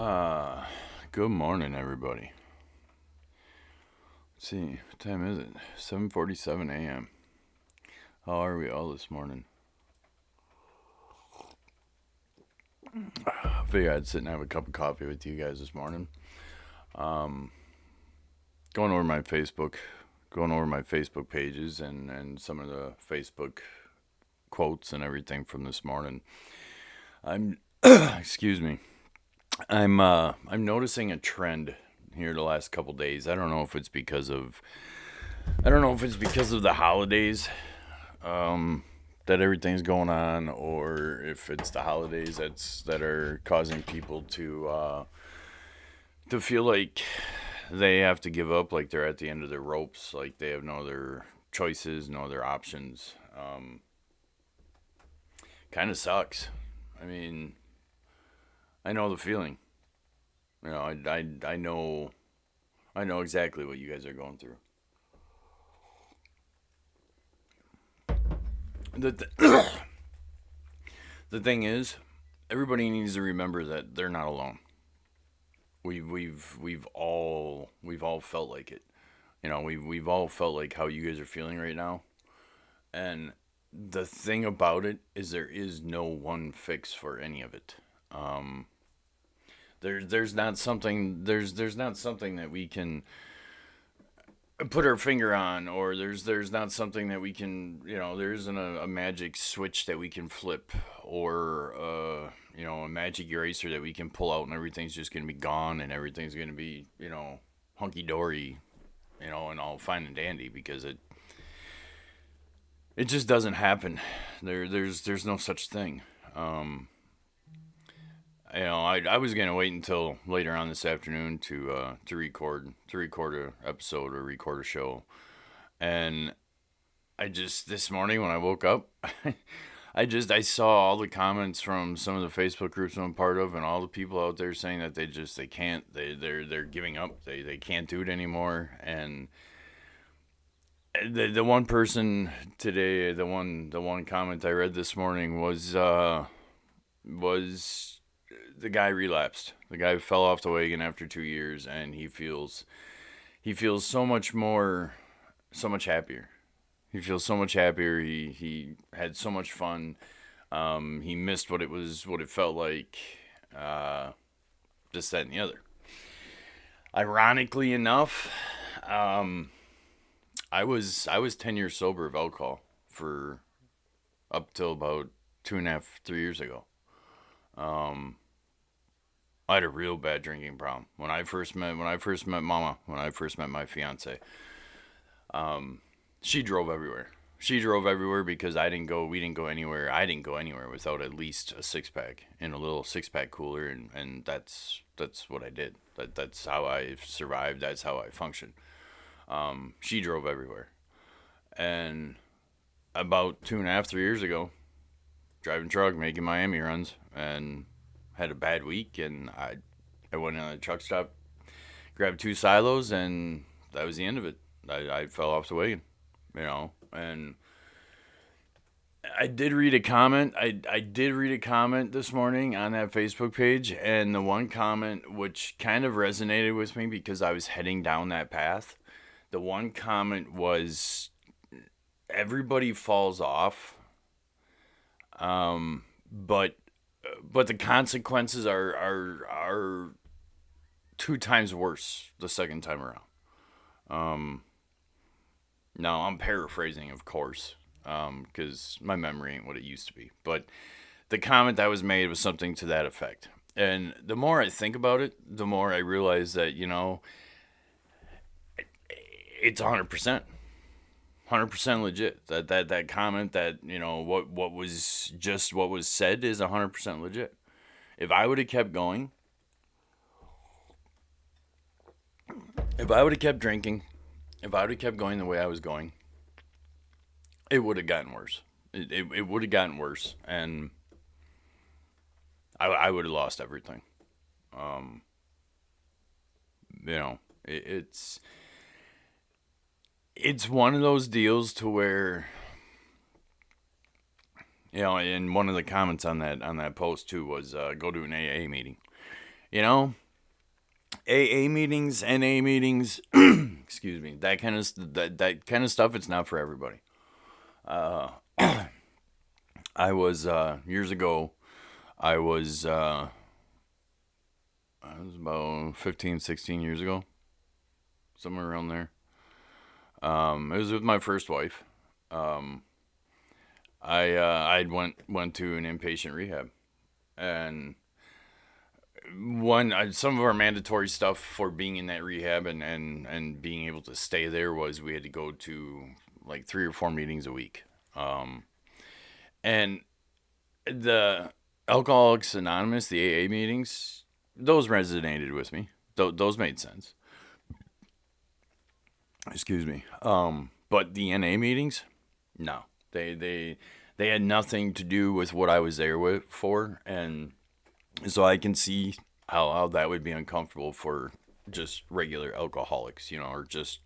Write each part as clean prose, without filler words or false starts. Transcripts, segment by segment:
Uh, Good morning, everybody. Let's see, what time is it? 7:47 a.m. How are we all this morning? I figured I'd sit and have a cup of coffee with you guys this morning. Um, going over my Facebook, going over my Facebook pages and some of the Facebook quotes and everything from this morning. I'm, excuse me. I'm noticing a trend here the last couple days. I don't know if it's because of the holidays that everything's going on, or if it's the holidays that are causing people to feel like they have to give up, like they're at the end of their ropes, like they have no other choices, no other options. Kind of sucks. I mean, I know the feeling. I know exactly what you guys are going through. The the thing is, everybody needs to remember that they're not alone. We've all felt like it. We've all felt like how you guys are feeling right now. And the thing about it is there is no one fix for any of it. Um, there's not something that we can put our finger on, or there's not something that we can, there isn't a magic switch that we can flip, or a magic eraser that we can pull out and everything's just going to be gone and everything's going to be, hunky dory, and all fine and dandy, because it just doesn't happen. There's no such thing. um I was gonna wait until later on this afternoon to record a episode or record a show, and I just this morning when I woke up, I saw all the comments from some of the Facebook groups I'm part of, and all the people out there saying that they can't, they're giving up, they can't do it anymore. And the one person today, the one comment I read this morning was the guy relapsed. The guy fell off the wagon after 2 years, and he feels so much happier. He feels so much happier. He had so much fun. He missed what it felt like. Uh, this, that, and the other. Ironically enough, um, I was 10 years sober of alcohol for up till about 2.5, 3 years ago. Um, I had a real bad drinking problem when I first met Mama, when I first met my fiance. She drove everywhere. She drove everywhere because I didn't go. We didn't go anywhere. I didn't go anywhere without at least a 6 pack in a little 6 pack cooler, and that's what I did. That's how I survived. That's how I functioned. She drove everywhere, and about 2.5, 3 years ago, driving truck, making Miami runs, and had a bad week, and I went in the truck stop, grabbed two silos, and that was the end of it. I fell off the wagon, and I did read a comment. I did read a comment this morning on that Facebook page, and the one comment which kind of resonated with me because I was heading down that path. The one comment was, everybody falls off, but the consequences are 2 times worse the second time around. Now I'm paraphrasing, of course, because my memory ain't what it used to be. But the comment that was made was something to that effect. And the more I think about it, the more I realize that it's 100% legit. That comment, that what was said is 100% legit. If I would have kept going, if I would have kept drinking, if I would have kept going the way I was going, it would have gotten worse. It would have gotten worse, and I would have lost everything. Um, it's one of those deals to where, and one of the comments on that post too was, go to an AA meeting. You know, AA meetings, NA meetings, excuse me, that kind of stuff. It's not for everybody. Uh, I was years ago. I was I was about 15, 16 years ago, somewhere around there. It was with my first wife. Um, I went to an inpatient rehab, and some of our mandatory stuff for being in that rehab and being able to stay there was we had to go to like 3 or 4 meetings a week. Um, and the Alcoholics Anonymous, the AA meetings, those resonated with me. Those made sense. Excuse me. But the NA meetings, no, they had nothing to do with what I was there with for, and so I can see how that would be uncomfortable for just regular alcoholics, or just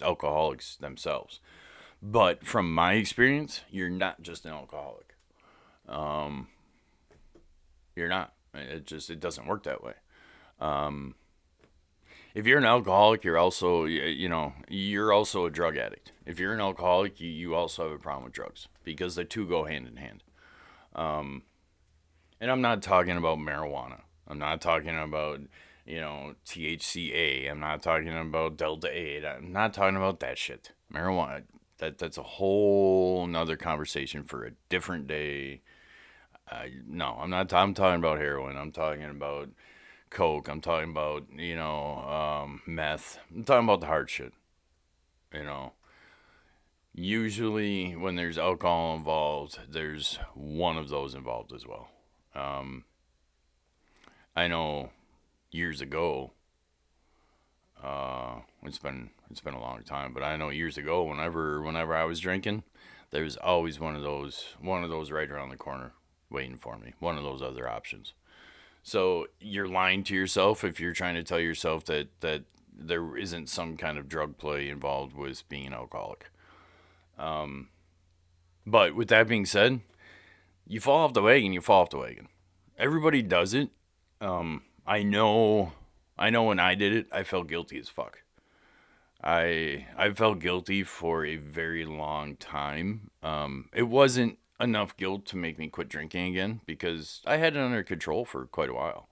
alcoholics themselves. But from my experience, you're not just an alcoholic. Um, you're not. It doesn't work that way. Um, if you're an alcoholic, you're also you're also a drug addict. If you're an alcoholic, you also have a problem with drugs because the two go hand in hand. Um, and I'm not talking about marijuana. I'm not talking about THCA. I'm not talking about Delta 8. I'm not talking about that shit. Marijuana. That's a whole nother conversation for a different day. No, I'm not. I'm talking about heroin. I'm talking about coke. I'm talking about meth. I'm talking about the hard shit. You know, usually when there's alcohol involved, there's one of those involved as well. Um, I know years ago. It's been a long time, but I know years ago, whenever I was drinking, there was always one of those right around the corner waiting for me. One of those other options. So you're lying to yourself if you're trying to tell yourself that there isn't some kind of drug play involved with being an alcoholic. Um, but with that being said, you fall off the wagon, you fall off the wagon. Everybody does it. I know when I did it, I felt guilty as fuck. I felt guilty for a very long time. It wasn't enough guilt to make me quit drinking again because I had it under control for quite a while.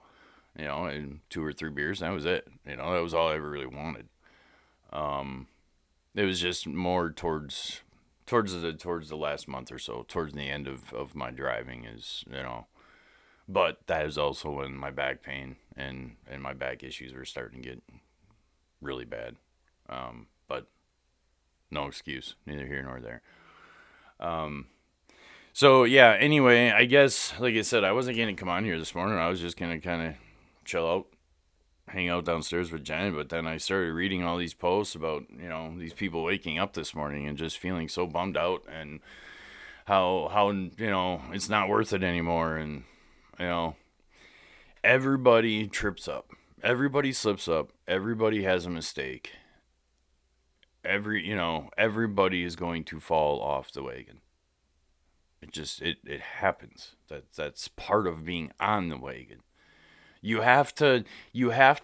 And 2 or 3 beers, and that was it. That was all I ever really wanted. Um, it was just more towards the last month or so, towards the end of my driving but that is also when my back pain and my back issues were starting to get really bad. But no excuse, neither here nor there. Um, so yeah. Anyway, I guess like I said, I wasn't gonna come on here this morning. I was just gonna kind of chill out, hang out downstairs with Jen. But then I started reading all these posts about these people waking up this morning and just feeling so bummed out and how it's not worth it anymore and you know everybody trips up, everybody slips up, everybody has a mistake. Everybody is going to fall off the wagon. It happens. That's part of being on the wagon. You have to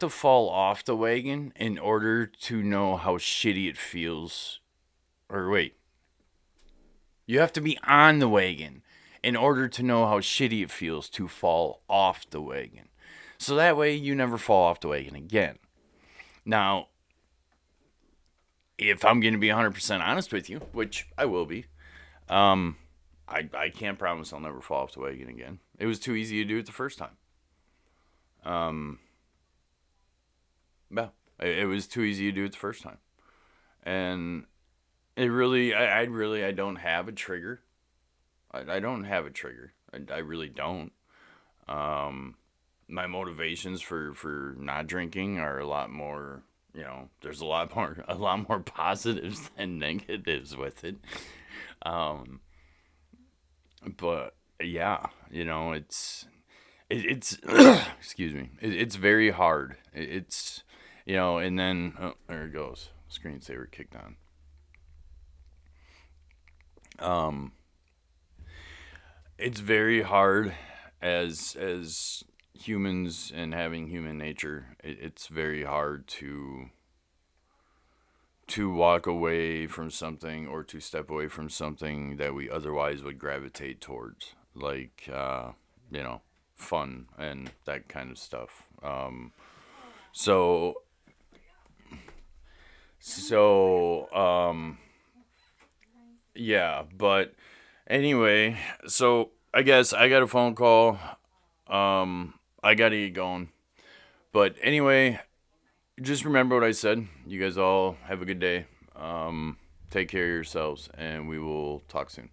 fall off the wagon in order to know how shitty it feels. Or wait, you have to be on the wagon in order to know how shitty it feels to fall off the wagon. So that way you never fall off the wagon again. Now, if I'm going to be 100% honest with you, which I will be, um, I can't promise I'll never fall off the wagon again. It was too easy to do it the first time. Um, yeah, it was too easy to do it the first time. And it really, I don't have a trigger. I don't have a trigger. I really don't. Um, my motivations for not drinking are a lot more. There's a lot more positives than negatives with it. Um, but yeah, it's excuse me, it's very hard. It's and then there it goes. Screensaver kicked on. Um, it's very hard as humans and having human nature, it's very hard to walk away from something or to step away from something that we otherwise would gravitate towards, like you know, fun and that kind of stuff. So so yeah, but anyway, so I guess I got a phone call. I gotta get going. But anyway, just remember what I said. You guys all have a good day. Take care of yourselves, and we will talk soon.